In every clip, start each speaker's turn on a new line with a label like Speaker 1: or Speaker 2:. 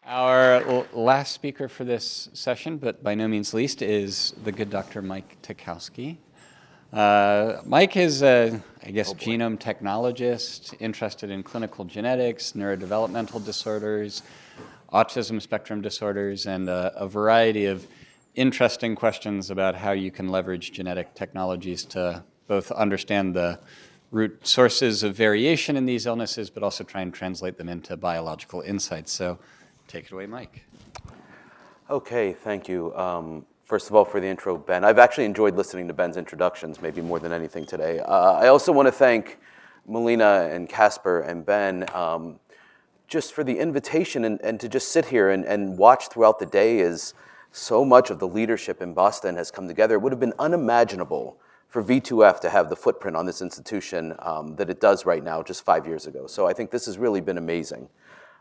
Speaker 1: Our last speaker for this session, but by no means least, is the good Dr. Mike Talkowski. Mike is a, genome technologist interested in clinical genetics, neurodevelopmental disorders, autism spectrum disorders, and a variety of interesting questions about how you can leverage genetic technologies to both understand the root sources of variation in these illnesses, but also try and translate them into biological insights. So take it away, Mike.
Speaker 2: Okay, thank you. First of all, for the intro, Ben. I've actually enjoyed listening to Ben's introductions, maybe more than anything today. I also want to thank Melina and Casper and Ben just for the invitation and to just sit here and watch throughout the day as so much of the leadership in Boston has come together. It would have been unimaginable for V2F to have the footprint on this institution that it does right now just 5 years ago. So I think this has really been amazing.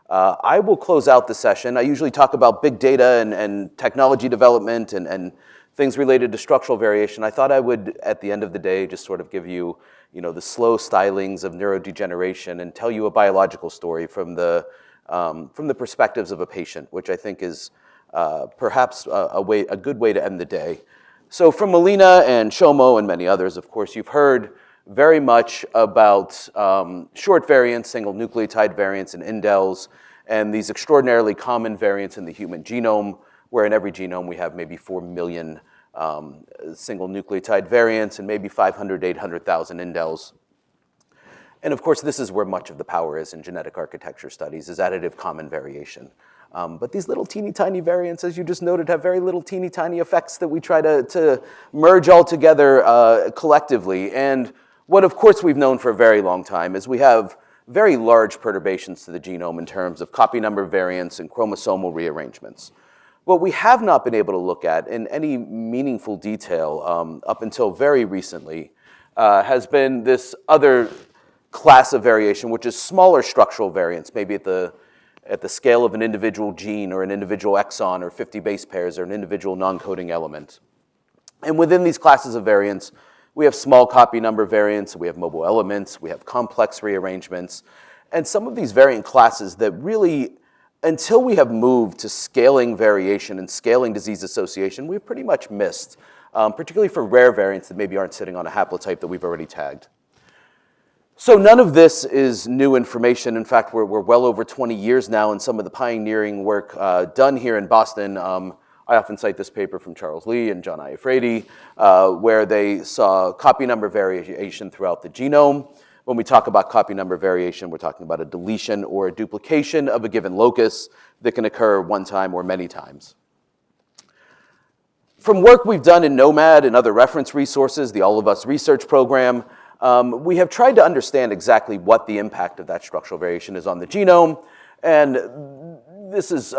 Speaker 2: I will close out the session. I usually talk about big data and technology development and things related to structural variation. I thought I would, at the end of the day, just sort of give you, the slow stylings of neurodegeneration and tell you a biological story from the perspectives of a patient, which I think is perhaps a good way to end the day. So from Melina and Shomo and many others, of course, you've heard very much about short variants, single nucleotide variants, and indels, and these extraordinarily common variants in the human genome, where in every genome we have maybe 4 million single nucleotide variants and maybe 500, 800,000 indels. And of course, this is where much of the power is in genetic architecture studies, is additive common variation. But these little teeny tiny variants, as you just noted, have very little teeny tiny effects that we try to merge all together collectively. And what, of course, we've known for a very long time is we have very large perturbations to the genome in terms of copy number variants and chromosomal rearrangements. What we have not been able to look at in any meaningful detail up until very recently has been this other class of variation, which is smaller structural variants, maybe at the scale of an individual gene or an individual exon or 50 base pairs or an individual non-coding element. And within these classes of variants, we have small copy number variants, we have mobile elements, we have complex rearrangements, and some of these variant classes that really, until we have moved to scaling variation and scaling disease association, we've pretty much missed, particularly for rare variants that maybe aren't sitting on a haplotype that we've already tagged. So none of this is new information. In fact, we're well over 20 years now in some of the pioneering work done here in Boston. I often cite this paper from Charles Lee and John Iafredi, where they saw copy number variation throughout the genome. When we talk about copy number variation, we're talking about a deletion or a duplication of a given locus that can occur one time or many times. From work we've done in NOMAD and other reference resources, the All of Us research program, we have tried to understand exactly what the impact of that structural variation is on the genome. And this is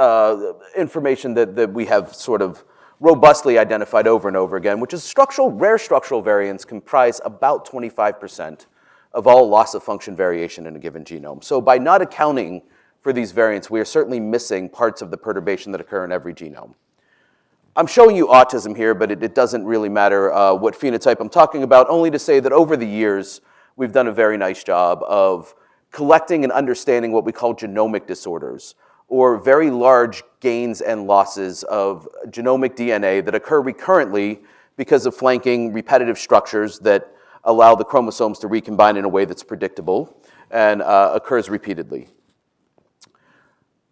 Speaker 2: information that we have sort of robustly identified over and over again, which is rare structural variants comprise about 25% of all loss of function variation in a given genome. So by not accounting for these variants, we are certainly missing parts of the perturbation that occur in every genome. I'm showing you autism here, but it doesn't really matter what phenotype I'm talking about, only to say that over the years, we've done a very nice job of collecting and understanding what we call genomic disorders, or very large gains and losses of genomic DNA that occur recurrently because of flanking repetitive structures that allow the chromosomes to recombine in a way that's predictable and occurs repeatedly.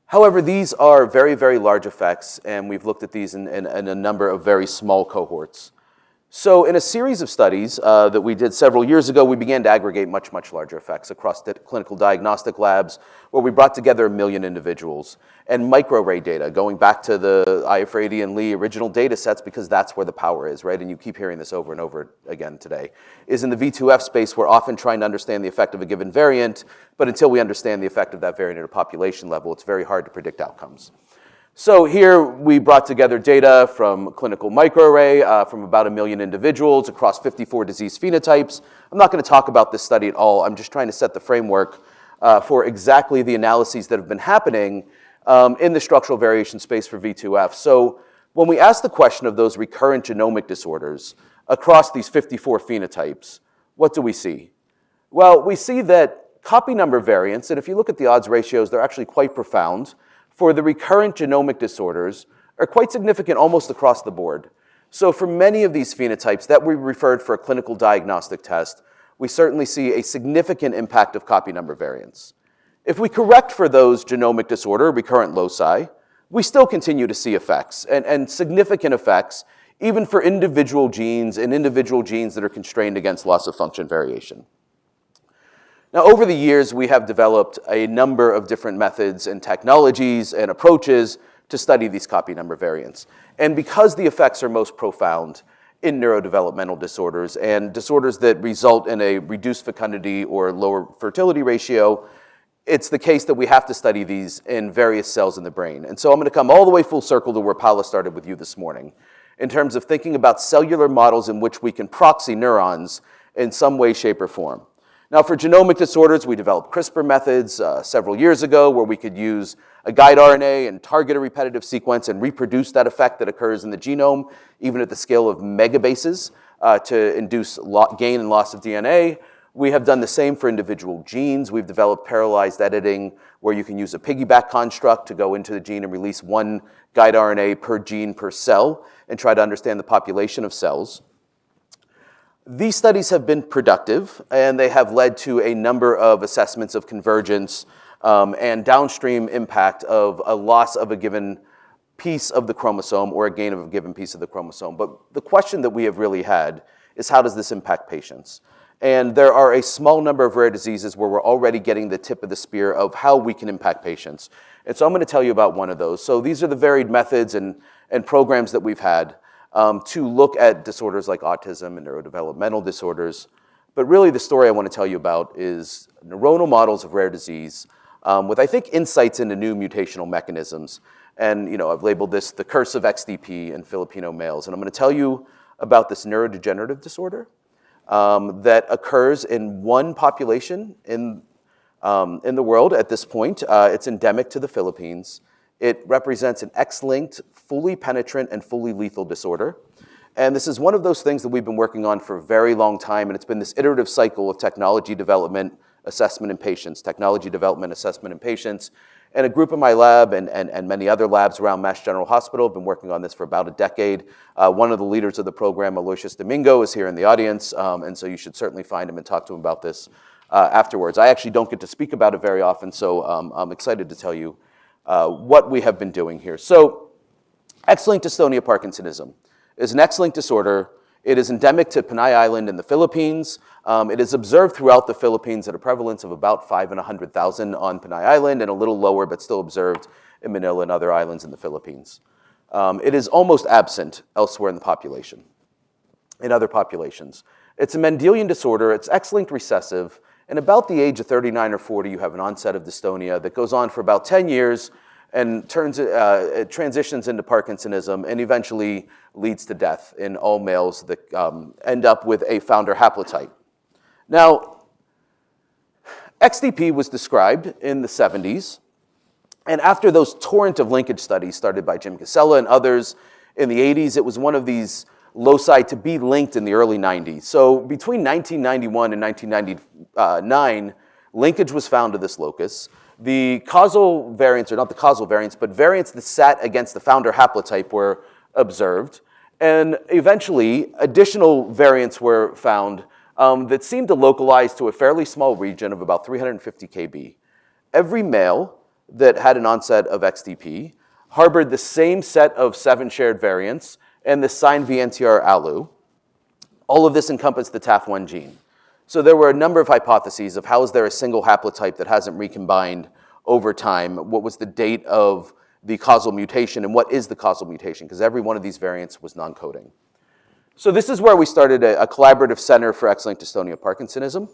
Speaker 2: However, these are very, very large effects, and we've looked at these in a number of very small cohorts. So in a series of studies that we did several years ago, we began to aggregate much, much larger effects across the clinical diagnostic labs, where we brought together 1 million individuals. And microarray data, going back to the Iafredi and Lee original data sets, because that's where the power is, right? And you keep hearing this over and over again today, is in the V2F space, we're often trying to understand the effect of a given variant, but until we understand the effect of that variant at a population level, it's very hard to predict outcomes. So here we brought together data from clinical microarray from about 1 million individuals across 54 disease phenotypes. I'm not going to talk about this study at all. I'm just trying to set the framework for exactly the analyses that have been happening in the structural variation space for V2F. So when we ask the question of those recurrent genomic disorders across these 54 phenotypes, what do we see? Well, we see that copy number variants, and if you look at the odds ratios, they're actually quite profound. for the recurrent genomic disorders are quite significant almost across the board. So for many of these phenotypes that we referred for a clinical diagnostic test, we certainly see a significant impact of copy number variants. If we correct for those genomic disorder, recurrent loci, we still continue to see effects, and significant effects, even for individual genes and individual genes that are constrained against loss of function variation. Now, over the years, we have developed a number of different methods and technologies and approaches to study these copy number variants. And because the effects are most profound in neurodevelopmental disorders and disorders that result in a reduced fecundity or lower fertility ratio, it's the case that we have to study these in various cells in the brain. And so I'm going to come all the way full circle to where Paula started with you this morning, in terms of thinking about cellular models in which we can proxy neurons in some way, shape, or form. Now, for genomic disorders, we developed CRISPR methods several years ago where we could use a guide RNA and target a repetitive sequence and reproduce that effect that occurs in the genome, even at the scale of megabases, to induce gain and loss of DNA. We have done the same for individual genes. We've developed parallelized editing where you can use a piggyback construct to go into the gene and release one guide RNA per gene per cell and try to understand the population of cells. These studies have been productive, and they have led to a number of assessments of convergence and downstream impact of a loss of a given piece of the chromosome or a gain of a given piece of the chromosome. But the question that we have really had is, how does this impact patients? And there are a small number of rare diseases where we're already getting the tip of the spear of how we can impact patients. And so I'm going to tell you about one of those. So these are the varied methods and programs that we've had to look at disorders like autism and neurodevelopmental disorders. But really the story I want to tell you about is neuronal models of rare disease with, I think, insights into new mutational mechanisms. And I've labeled this the curse of XDP in Filipino males. And I'm going to tell you about this neurodegenerative disorder that occurs in one population in the world at this point. It's endemic to the Philippines. It represents an X-linked, fully penetrant, and fully lethal disorder. And this is one of those things that we've been working on for a very long time, and it's been this iterative cycle of technology development, assessment in patients, technology development, assessment in patients. And a group in my lab and many other labs around Mass General Hospital have been working on this for about a decade. One of the leaders of the program, Aloysius Domingo, is here in the audience, and so you should certainly find him and talk to him about this afterwards. I actually don't get to speak about it very often, so I'm excited to tell you what we have been doing here. So X-linked dystonia Parkinsonism is an X-linked disorder. It is endemic to Panay Island in the Philippines. It is observed throughout the Philippines at a prevalence of about 5 in 100,000 on Panay Island and a little lower, but still observed in Manila and other islands in the Philippines. It is almost absent elsewhere in the population, in other populations. It's a Mendelian disorder. It's X-linked recessive. And about the age of 39 or 40, you have an onset of dystonia that goes on for about 10 years and it transitions into Parkinsonism and eventually leads to death in all males that end up with a founder haplotype. Now, XDP was described in the 70s, and after those torrent of linkage studies started by Jim Casella and others in the 80s, it was one of these loci to be linked in the early 90s. So between 1991 and 1999, linkage was found to this locus. The causal variants, or not the causal variants, but variants that sat against the founder haplotype were observed. And eventually, additional variants were found that seemed to localize to a fairly small region of about 350 kb. Every male that had an onset of XDP harbored the same set of 7 shared variants and the signed VNTR ALU. All of this encompassed the TAF1 gene. So there were a number of hypotheses of how is there a single haplotype that hasn't recombined over time, what was the date of the causal mutation, and what is the causal mutation, because every one of these variants was non-coding. So this is where we started a collaborative center for X-linked dystonia Parkinsonism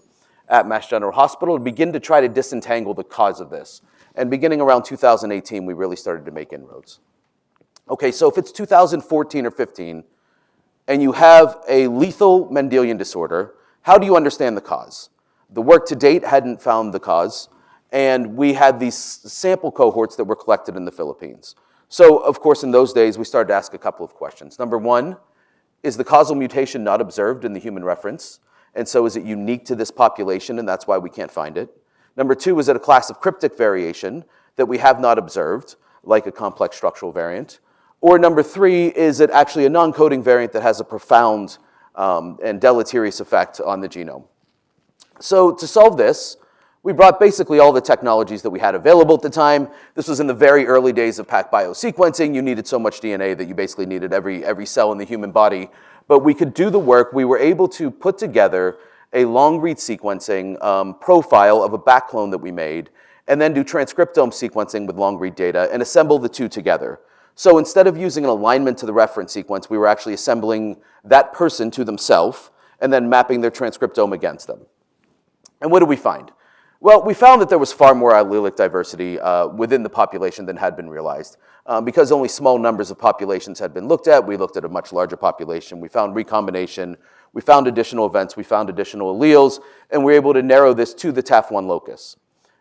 Speaker 2: at Mass General Hospital to begin to try to disentangle the cause of this. And beginning around 2018, we really started to make inroads. Okay, so if it's 2014 or 15, and you have a lethal Mendelian disorder, how do you understand the cause? The work to date hadn't found the cause, and we had these sample cohorts that were collected in the Philippines. So, of course, in those days, we started to ask a couple of questions. Number one, is the causal mutation not observed in the human reference? And so is it unique to this population, and that's why we can't find it? Number two, is it a class of cryptic variation that we have not observed, like a complex structural variant? Or number 3, is it actually a non-coding variant that has a profound and deleterious effect on the genome? So to solve this, we brought basically all the technologies that we had available at the time. This was in the very early days of PacBio sequencing. You needed so much DNA that you basically needed every cell in the human body. But we could do the work. We were able to put together a long-read sequencing profile of a backclone that we made, and then do transcriptome sequencing with long-read data and assemble the two together. So instead of using an alignment to the reference sequence, we were actually assembling that person to themselves and then mapping their transcriptome against them. And what did we find? Well, we found that there was far more allelic diversity within the population than had been realized. Because only small numbers of populations had been looked at, we looked at a much larger population. We found recombination, we found additional events, we found additional alleles, and we were able to narrow this to the TAF1 locus.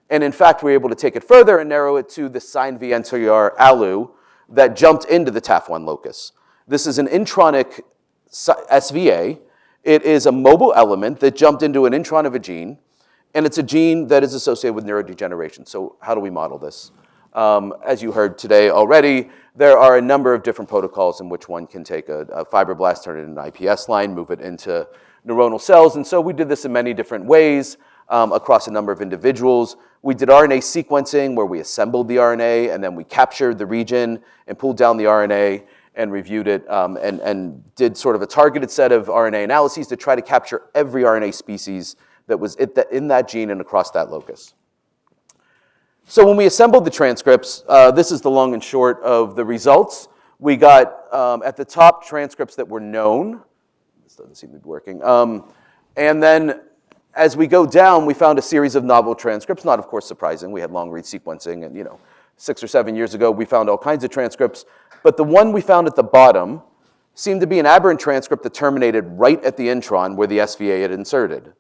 Speaker 2: And in fact, we were able to take it further and narrow it to the SINE VNTR ALU that jumped into the TAF1 locus. This is an intronic SVA. It is a mobile element that jumped into an intron of a gene, and it's a gene that is associated with neurodegeneration. So how do we model this? As you heard today already, there are a number of different protocols in which one can take a fibroblast, turn it into an IPS line, move it into neuronal cells. And so we did this in many different ways across a number of individuals. We did RNA sequencing where we assembled the RNA and then we captured the region and pulled down the RNA and reviewed it and did sort of a targeted set of RNA analyses to try to capture every RNA species that was in that gene and across that locus. So when we assembled the transcripts, this is the long and short of the results. We got, at the top, transcripts that were known. This doesn't seem to be working. And then as we go down, we found a series of novel transcripts, not of course surprising. We had long-read sequencing, and 6 or 7 years ago, we found all kinds of transcripts. But the one we found at the bottom seemed to be an aberrant transcript that terminated right at the intron where the SVA had inserted.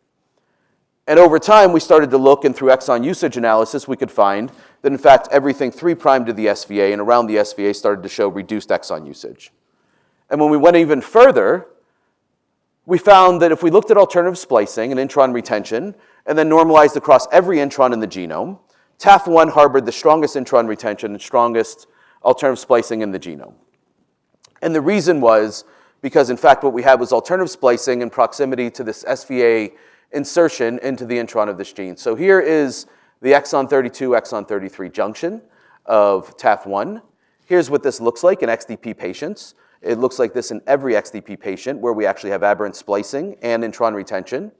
Speaker 2: And over time, we started to look, and through exon usage analysis, we could find that, in fact, everything 3' to the SVA and around the SVA started to show reduced exon usage. And when we went even further, we found that if we looked at alternative splicing and intron retention, and then normalized across every intron in the genome, TAF1 harbored the strongest intron retention and strongest alternative splicing in the genome. And the reason was because, in fact, what we had was alternative splicing in proximity to this SVA insertion into the intron of this gene. So here is the exon 32, exon 33 junction of TAF1. Here's what this looks like in XDP patients. It looks like this in every XDP patient where we actually have aberrant splicing and intron retention.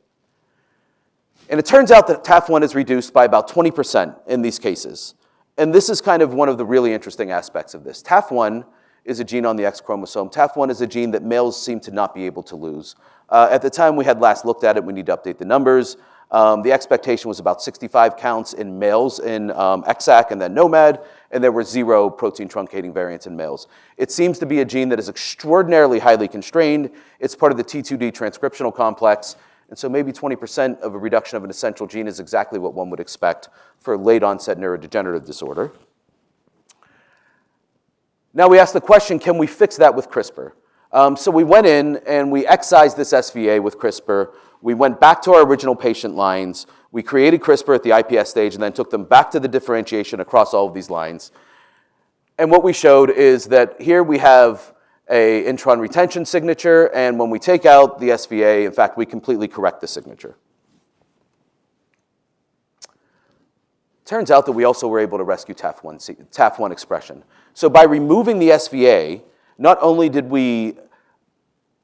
Speaker 2: And it turns out that TAF1 is reduced by about 20% in these cases. And this is kind of one of the really interesting aspects of this. TAF1 is a gene on the X chromosome. TAF1 is a gene that males seem to not be able to lose. At the time we had last looked at it, we need to update the numbers. The expectation was about 65 counts in males in XAC and then NOMAD, and there were 0 protein truncating variants in males. It seems to be a gene that is extraordinarily highly constrained. It's part of the T2D transcriptional complex, and so maybe 20% of a reduction of an essential gene is exactly what one would expect for late onset neurodegenerative disorder. Now we ask the question, can we fix that with CRISPR? So we went in and we excised this SVA with CRISPR. We went back to our original patient lines. We created CRISPR at the IPS stage and then took them back to the differentiation across all of these lines. And what we showed is that here we have a intron retention signature, and when we take out the SVA, in fact, we completely correct the signature. Turns out that we also were able to rescue TAF1 expression. So by removing the SVA, not only did we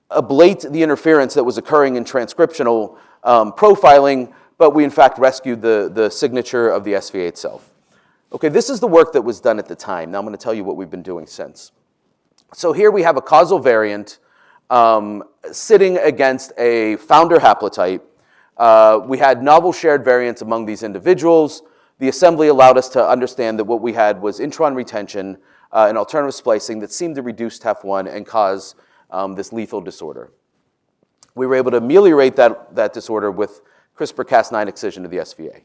Speaker 2: ablate the interference that was occurring in transcriptional profiling, but we in fact rescued the signature of the SVA itself. Okay, this is the work that was done at the time. Now I'm going to tell you what we've been doing since. So here we have a causal variant sitting against a founder haplotype. We had novel shared variants among these individuals. The assembly allowed us to understand that what we had was intron retention and alternative splicing that seemed to reduce TAF1 and cause this lethal disorder. We were able to ameliorate that disorder with CRISPR-Cas9 excision of the SVA.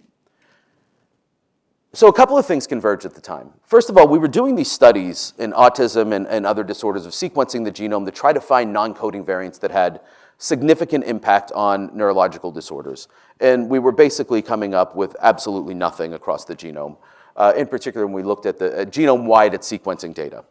Speaker 2: So a couple of things converged at the time. First of all, we were doing these studies in autism and other disorders of sequencing the genome to try to find non-coding variants that had significant impact on neurological disorders. And we were basically coming up with absolutely nothing across the genome. in particular when we looked at the genome-wide at sequencing data.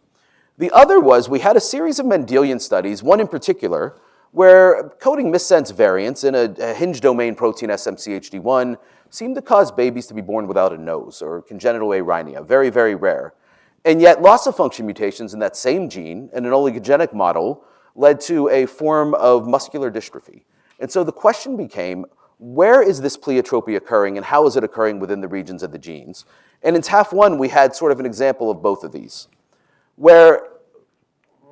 Speaker 2: The other was we had a series of Mendelian studies, one in particular, where coding missense variants in a hinge domain protein SMCHD1 seemed to cause babies to be born without a nose, or congenital arrhynia, very, very rare. And yet loss of function mutations in that same gene in an oligogenic model led to a form of muscular dystrophy. And so the question became, where is this pleiotropy occurring and how is it occurring within the regions of the genes? And in TAF1, we had sort of an example of both of these, where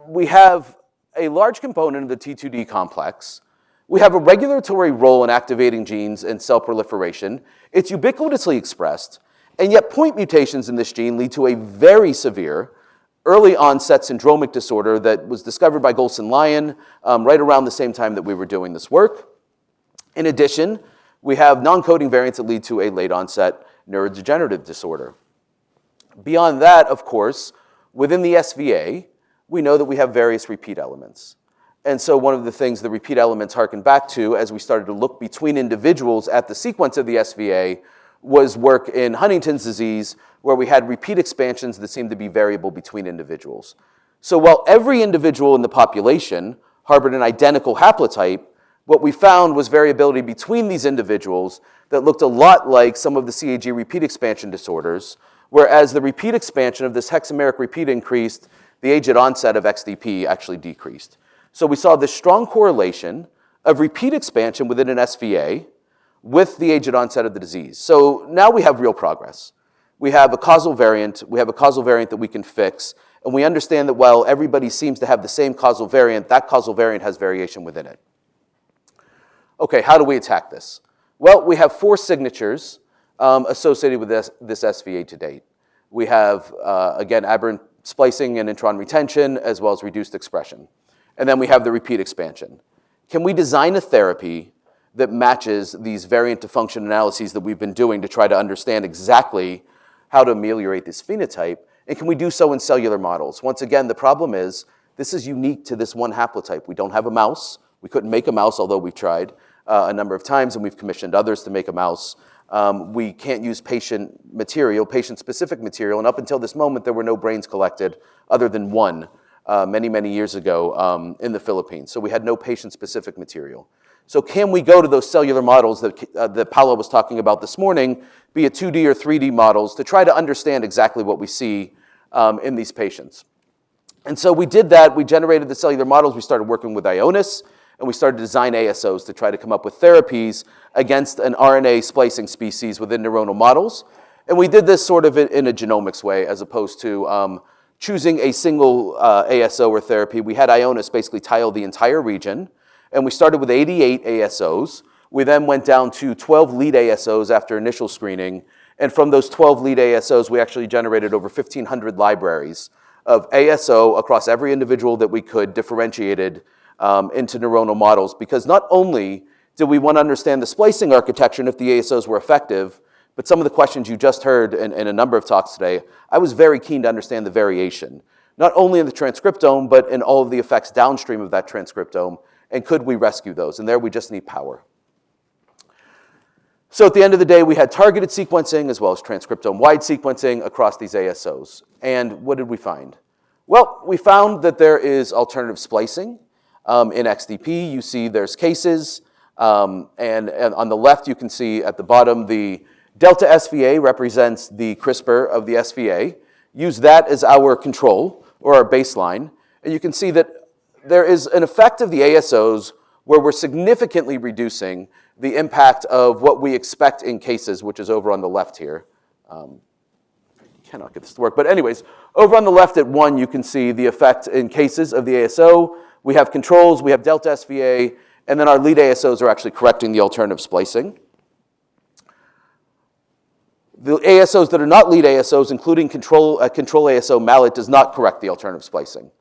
Speaker 2: we have a large component of the T2D complex. We have a regulatory role in activating genes and cell proliferation. It's ubiquitously expressed, and yet point mutations in this gene lead to a very severe early onset syndromic disorder that was discovered by Golson-Lyon right around the same time that we were doing this work. In addition, we have non-coding variants that lead to a late onset neurodegenerative disorder. Beyond that, of course, within the SVA, we know that we have various repeat elements. And so one of the things the repeat elements harken back to as we started to look between individuals at the sequence of the SVA was work in Huntington's disease, where we had repeat expansions that seemed to be variable between individuals. So while every individual in the population harbored an identical haplotype, what we found was variability between these individuals that looked a lot like some of the CAG repeat expansion disorders, whereas the repeat expansion of this hexameric repeat increased, the age at onset of XDP actually decreased. So we saw this strong correlation of repeat expansion within an SVA with the age at onset of the disease. So now we have real progress. We have a causal variant that we can fix, and we understand that while everybody seems to have the same causal variant, that causal variant has variation within it. Okay, how do we attack this? Well, we have 4 signatures associated with this SVA to date. We have, again, aberrant splicing and intron retention, as well as reduced expression. And then we have the repeat expansion. Can we design a therapy that matches these variant to function analyses that we've been doing to try to understand exactly how to ameliorate this phenotype? And can we do so in cellular models? Once again, the problem is this is unique to this one haplotype. We don't have a mouse. We couldn't make a mouse, although we've tried a number of times, and we've commissioned others to make a mouse. We can't use patient material, patient-specific material, and up until this moment, there were no brains collected other than one many, many years ago in the Philippines. So we had no patient-specific material. So can we go to those cellular models that Paolo was talking about this morning, be it 2D or 3D models, to try to understand exactly what we see in these patients? And so we did that. We generated the cellular models. We started working with Ionis, and we started to design ASOs to try to come up with therapies against an RNA splicing species within neuronal models. And we did this sort of in a genomics way, as opposed to choosing a single ASO or therapy. We had Ionis basically tile the entire region, and we started with 88 ASOs. We then went down to 12 lead ASOs after initial screening, and from those 12 lead ASOs, we actually generated over 1,500 libraries of ASO across every individual that we could, differentiated into neuronal models, because not only did we want to understand the splicing architecture and if the ASOs were effective, but some of the questions you just heard in a number of talks today, I was very keen to understand the variation, not only in the transcriptome, but in all of the effects downstream of that transcriptome, and could we rescue those? And there we just need power. So at the end of the day, we had targeted sequencing as well as transcriptome-wide sequencing across these ASOs. And what did we find? Well, we found that there is alternative splicing. In XDP, you see there's cases, and on the left you can see at the bottom the delta SVA represents the CRISPR of the SVA. Use that as our control or our baseline, and you can see that there is an effect of the ASOs where we're significantly reducing the impact of what we expect in cases, which is over on the left here. Cannot get this to work, but anyways, over on the left at 1, you can see the effect in cases of the ASO. We have controls, we have delta SVA, and then our lead ASOs are actually correcting the alternative splicing. The ASOs that are not lead ASOs, including control ASO mallet, does not correct the alternative splicing.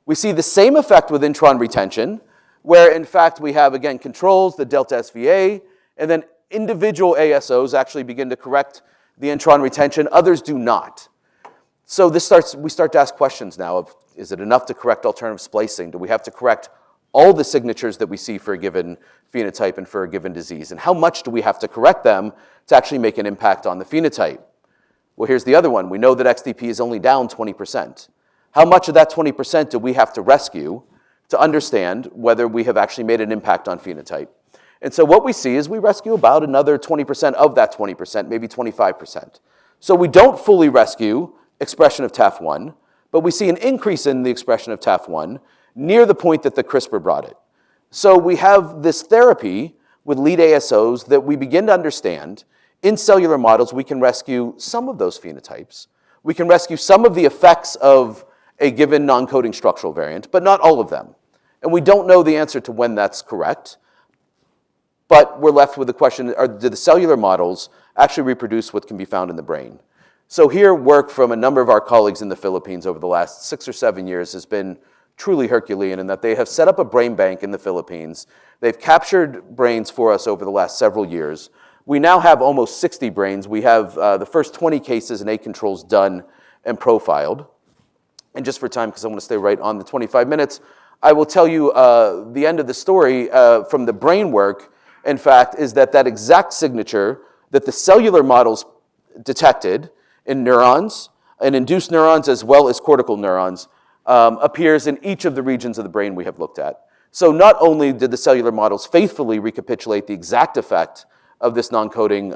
Speaker 2: We see the same effect with intron retention, where in fact we have, again, controls, the delta SVA, and then individual ASOs actually begin to correct the intron retention. Others do not. So we start to ask questions now of, is it enough to correct alternative splicing? Do we have to correct all the signatures that we see for a given phenotype and for a given disease? And how much do we have to correct them to actually make an impact on the phenotype? Well, here's the other one. We know that XDP is only down 20%. How much of that 20% do we have to rescue to understand whether we have actually made an impact on phenotype? And so what we see is we rescue about another 20% of that 20%, maybe 25%. So we don't fully rescue expression of TAF1, but we see an increase in the expression of TAF1 near the point that the CRISPR brought it. So we have this therapy with lead ASOs that we begin to understand. In cellular models, we can rescue some of those phenotypes. We can rescue some of the effects of a given non-coding structural variant, but not all of them. And we don't know the answer to when that's correct, but we're left with the question, do the cellular models actually reproduce what can be found in the brain? So here, work from a number of our colleagues in the Philippines over the last 6 or 7 years has been truly Herculean in that they have set up a brain bank in the Philippines. They've captured brains for us over the last several years. We now have almost 60 brains. We have the first 20 cases and 8 controls done and profiled. And just for time, because I want to stay right on the 25 minutes, I will tell you the end of the story from the brain work, in fact, is that that exact signature that the cellular models detected in neurons, and induced neurons as well as cortical neurons, appears in each of the regions of the brain we have looked at. So not only did the cellular models faithfully recapitulate the exact effect of this non-coding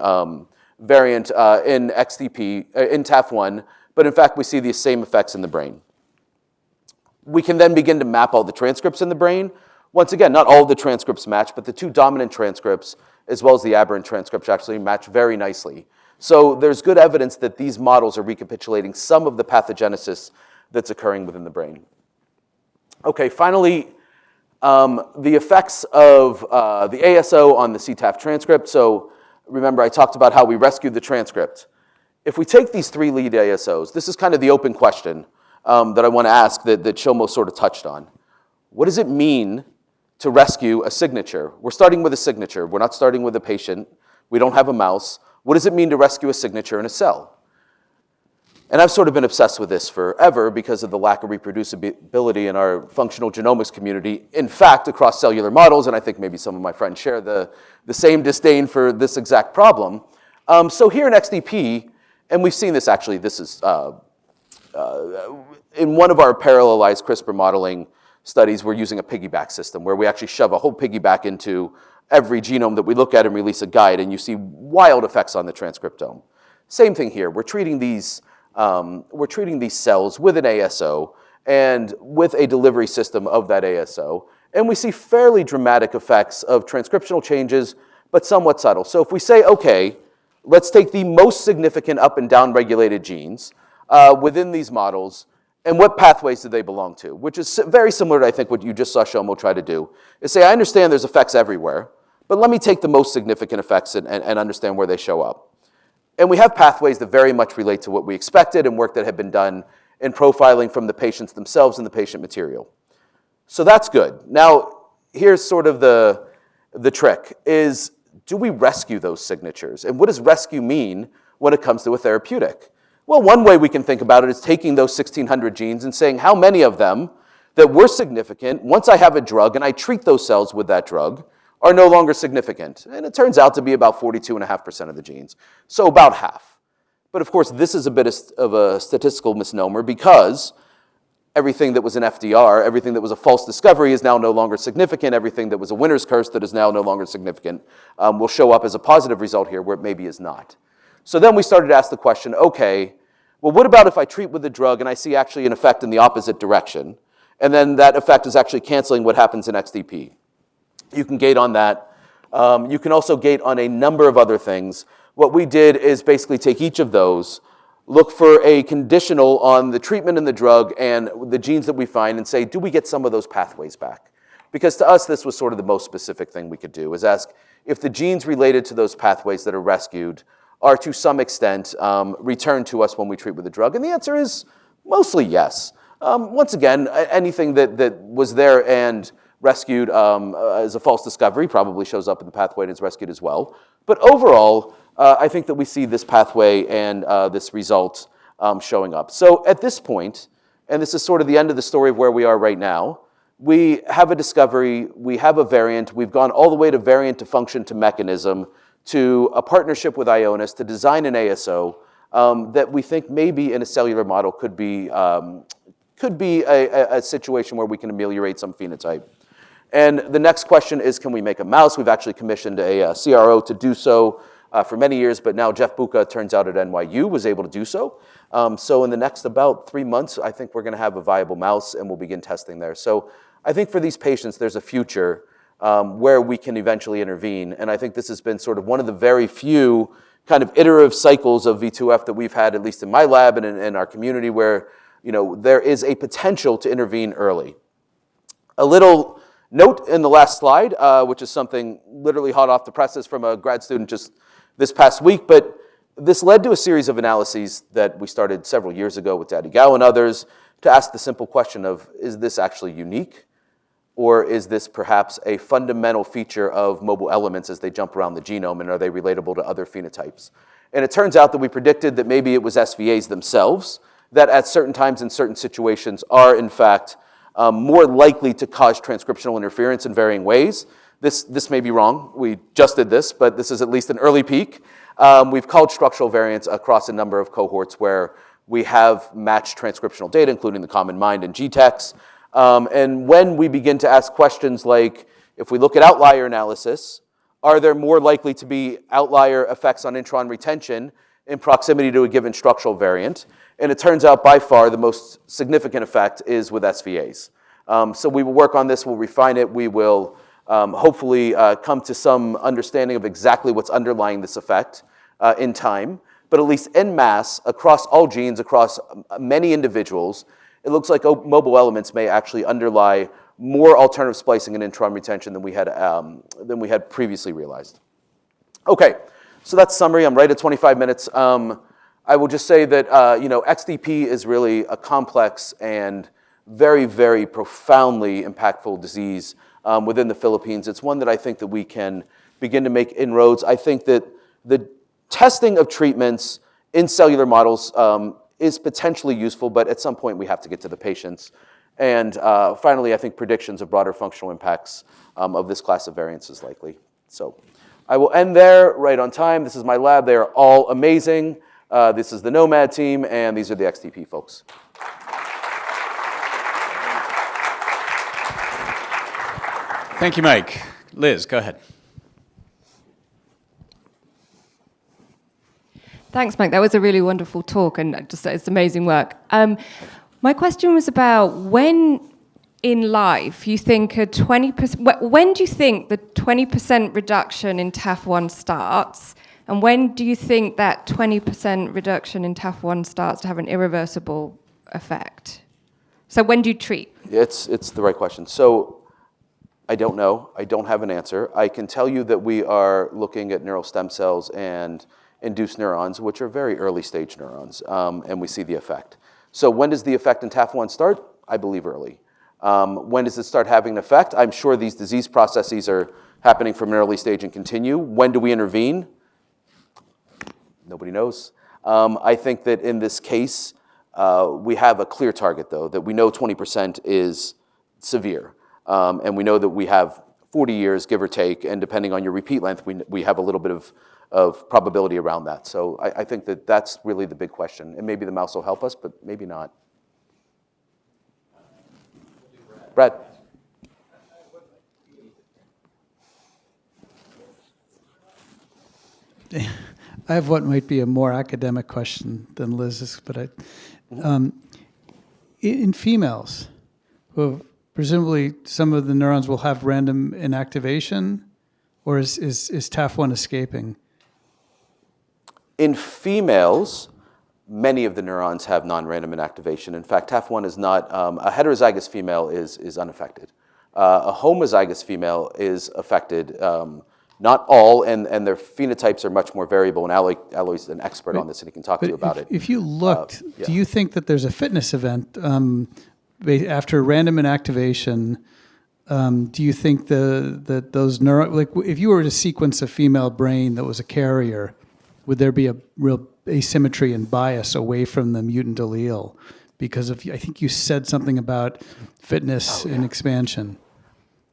Speaker 2: variant in XDP, in TAF1, but in fact we see these same effects in the brain. We can then begin to map all the transcripts in the brain. Once again, not all of the transcripts match, but the 2 dominant transcripts as well as the aberrant transcripts actually match very nicely. So there's good evidence that these models are recapitulating some of the pathogenesis that's occurring within the brain. Okay, finally, the effects of the ASO on the CTAF transcript. So remember, I talked about how we rescued the transcript. If we take these 3 lead ASOs, this is kind of the open question that I want to ask that Shomo sort of touched on. What does it mean to rescue a signature? We're starting with a signature. We're not starting with a patient. We don't have a mouse. What does it mean to rescue a signature in a cell? And I've sort of been obsessed with this forever because of the lack of reproducibility in our functional genomics community, in fact, across cellular models, and I think maybe some of my friends share the same disdain for this exact problem. So here in XDP, and we've seen this actually, this is in one of our parallelized CRISPR modeling studies, we're using a piggyback system where we actually shove a whole piggyback into every genome that we look at and release a guide, and you see wild effects on the transcriptome. Same thing here. We're treating these cells with an ASO and with a delivery system of that ASO, and we see fairly dramatic effects of transcriptional changes, but somewhat subtle. So if we say, okay, let's take the most significant up and down regulated genes within these models, and what pathways do they belong to? Which is very similar to, I think, what you just saw Shomo try to do, is say, I understand there's effects everywhere, but let me take the most significant effects and understand where they show up. And we have pathways that very much relate to what we expected and work that had been done in profiling from the patients themselves and the patient material. So that's good. Now, here's sort of the trick, is do we rescue those signatures? And what does rescue mean when it comes to a therapeutic? Well, one way we can think about it is taking those 1,600 genes and saying how many of them that were significant, once I have a drug and I treat those cells with that drug, are no longer significant. And it turns out to be about 42.5% of the genes, so about half. But of course, this is a bit of a statistical misnomer because everything that was an FDR, everything that was a false discovery is now no longer significant. Everything that was a winner's curse that is now no longer significant will show up as a positive result here where it maybe is not. So then we started to ask the question, okay, well, what about if I treat with the drug and I see actually an effect in the opposite direction, and then that effect is actually canceling what happens in XDP? You can gate on that. You can also gate on a number of other things. What we did is basically take each of those, look for a conditional on the treatment and the drug and the genes that we find and say, do we get some of those pathways back? Because to us, this was sort of the most specific thing we could do, is ask if the genes related to those pathways that are rescued are to some extent returned to us when we treat with the drug. And the answer is mostly yes. Once again, anything that was there and rescued as a false discovery probably shows up in the pathway and is rescued as well. But overall, I think that we see this pathway and this result showing up. So at this point, and this is sort of the end of the story of where we are right now, we have a discovery, we have a variant, we've gone all the way to variant to function to mechanism to a partnership with Ionis to design an ASO that we think maybe in a cellular model could be a situation where we can ameliorate some phenotype. And the next question is, can we make a mouse? We've actually commissioned a CRO to do so for many years, but now Jeff Buca, turns out at NYU, was able to do so. So in the next about 3 months, I think we're going to have a viable mouse, and we'll begin testing there. So I think for these patients, there's a future where we can eventually intervene. And I think this has been sort of one of the very few kind of iterative cycles of V2F that we've had, at least in my lab and in our community, where there is a potential to intervene early. A little note in the last slide, which is something literally hot off the presses from a grad student just this past week, but this led to a series of analyses that we started several years ago with Daddy Gao and others to ask the simple question of, is this actually unique? Or is this perhaps a fundamental feature of mobile elements as they jump around the genome, and are they relatable to other phenotypes? And it turns out that we predicted that maybe it was SVAs themselves that at certain times in certain situations are in fact more likely to cause transcriptional interference in varying ways. This may be wrong. We just did this, but this is at least an early peek. We've called structural variants across a number of cohorts where we have matched transcriptional data, including the common mind and GTEx. And when we begin to ask questions like, if we look at outlier analysis, are there more likely to be outlier effects on intron retention in proximity to a given structural variant? And it turns out by far the most significant effect is with SVAs. So we will work on this, we'll refine it, we will hopefully come to some understanding of exactly what's underlying this effect in time. But at least en masse, across all genes, across many individuals, it looks like mobile elements may actually underlie more alternative splicing and intron retention than we had previously realized. Okay, so that's summary. I'm right at 25 minutes. I will just say that XDP is really a complex and very, very profoundly impactful disease within the Philippines. It's one that I think that we can begin to make inroads. I think that the testing of treatments in cellular models is potentially useful, but at some point we have to get to the patients. And finally, I think predictions of broader functional impacts of this class of variants is likely. So I will end there right on time. This is my lab. They are all amazing. This is the Nomad team, and these are the XTP folks.
Speaker 1: Thank you, Mike. Liz, go ahead.
Speaker 3: Thanks, Mike. That was a really wonderful talk, and it's amazing work. My question was about when in life you think a 20%, when do you think the 20% reduction in TAF1 starts, and when do you think that 20% reduction in TAF1 starts to have an irreversible effect? So when do you treat?
Speaker 2: It's the right question. So I don't know. I don't have an answer. I can tell you that we are looking at neural stem cells and induced neurons, which are very early stage neurons, and we see the effect. So when does the effect in TAF1 start? I believe early. When does it start having an effect? I'm sure these disease processes are happening from an early stage and continue. When do we intervene? Nobody knows. I think that in this case, we have a clear target, though, that we know 20% is severe. And we know that we have 40 years, give or take, and depending on your repeat length, we have a little bit of probability around that. So I think that that's really the big question. And maybe the mouse will help us, but maybe not. Brad.
Speaker 4: I have what might be a more academic question than Liz's, but in females, who have, presumably some of the neurons will have random inactivation, or is TAF1 escaping?
Speaker 2: In females, many of the neurons have non-random inactivation. In fact, TAF1 is not, a heterozygous female is unaffected. A homozygous female is affected, not all, and their phenotypes are much more variable, and Aloy's an expert on this, and he can talk to you about it.
Speaker 4: If you looked, do you think that there's a fitness event after random inactivation? Do you think that those like if you were to sequence a female brain that was a carrier, would there be a real asymmetry and bias away from the mutant allele? Because I think you said something about fitness and expansion.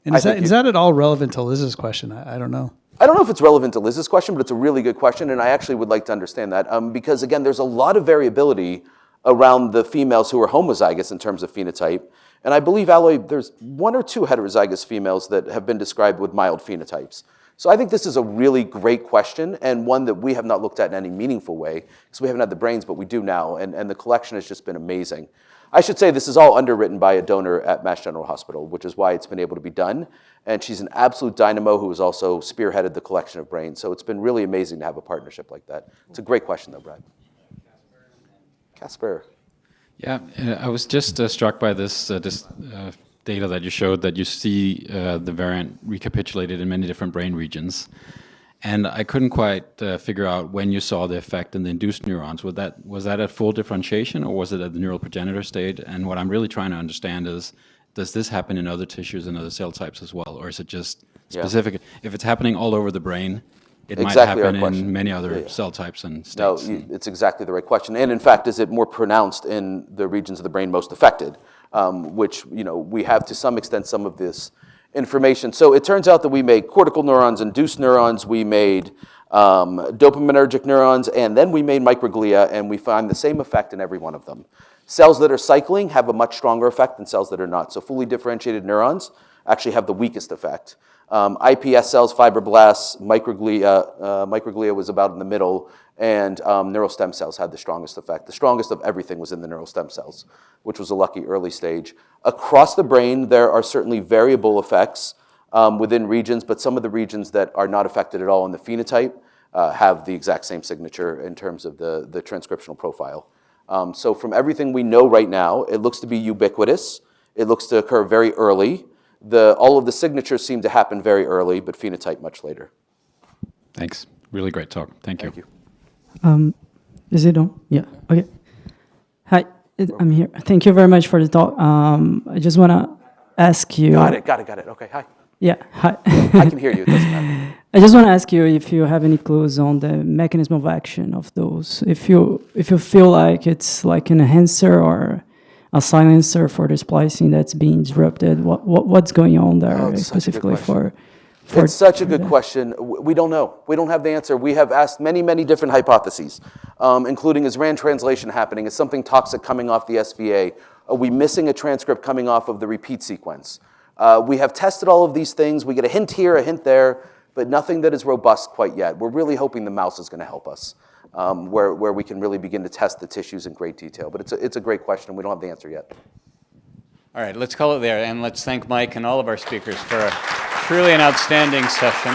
Speaker 4: And is that at all relevant to Liz's question? I don't know.
Speaker 2: I don't know if it's relevant to Liz's question, but it's a really good question, and I actually would like to understand that because, again, there's a lot of variability around the females who are homozygous in terms of phenotype. And I believe, Aloy, there's 1 or 2 heterozygous females that have been described with mild phenotypes. So I think this is a really great question and one that we have not looked at in any meaningful way because we haven't had the brains, but we do now, and the collection has just been amazing. I should say this is all underwritten by a donor at Mass General Hospital, which is why it's been able to be done. And she's an absolute dynamo who has also spearheaded the collection of brains. So it's been really amazing to have a partnership like that. It's a great question, though, Brad. Casper.
Speaker 5: Yeah, I was just struck by this data that you showed that you see the variant recapitulated in many different brain regions. And I couldn't quite figure out when you saw the effect in the induced neurons. Was that at full differentiation or was it at the neural progenitor state? And what I'm really trying to understand is, does this happen in other tissues and other cell types as well? Or is it just specific? Yeah. If it's happening all over the brain, it
Speaker 2: exactly
Speaker 5: might happen in many other cell types and states.
Speaker 2: No, it's exactly the right question. And in fact, is it more pronounced in the regions of the brain most affected? Which, we have to some extent some of this information. So it turns out that we made cortical neurons, induced neurons, we made dopaminergic neurons, and then we made microglia, and we find the same effect in every one of them. Cells that are cycling have a much stronger effect than cells that are not. So fully differentiated neurons actually have the weakest effect. IPS cells, fibroblasts, microglia was about in the middle, and neural stem cells had the strongest effect. The strongest of everything was in the neural stem cells, which was a lucky early stage. Across the brain, there are certainly variable effects within regions, but some of the regions that are not affected at all in the phenotype have the exact same signature in terms of the transcriptional profile. So from everything we know right now, it looks to be ubiquitous. It looks to occur very early. All of the signatures seem to happen very early, but phenotype much later.
Speaker 5: Thanks. Really great talk. Thank you.
Speaker 2: Thank you.
Speaker 6: Is it on? Yeah. Okay. Hi, I'm here. Thank you very much for the talk. I just want to ask you.
Speaker 2: Got it. Okay, hi.
Speaker 6: Yeah, hi.
Speaker 2: I can hear you. It doesn't matter.
Speaker 6: I just want to ask you if you have any clues on the mechanism of action of those. If you feel like it's like an enhancer or a silencer for the splicing that's being disrupted, what's going on there specifically for
Speaker 2: it's such a good question. We don't know. We don't have the answer. We have asked many, many different hypotheses, including is RAND translation happening? Is something toxic coming off the SVA? Are we missing a transcript coming off of the repeat sequence? We have tested all of these things. We get a hint here, a hint there, but nothing that is robust quite yet. We're really hoping the mouse is going to help us, where we can really begin to test the tissues in great detail. But it's a great question, and we don't have the answer yet.
Speaker 1: All right, let's call it there, and let's thank Mike and all of our speakers for truly an outstanding session.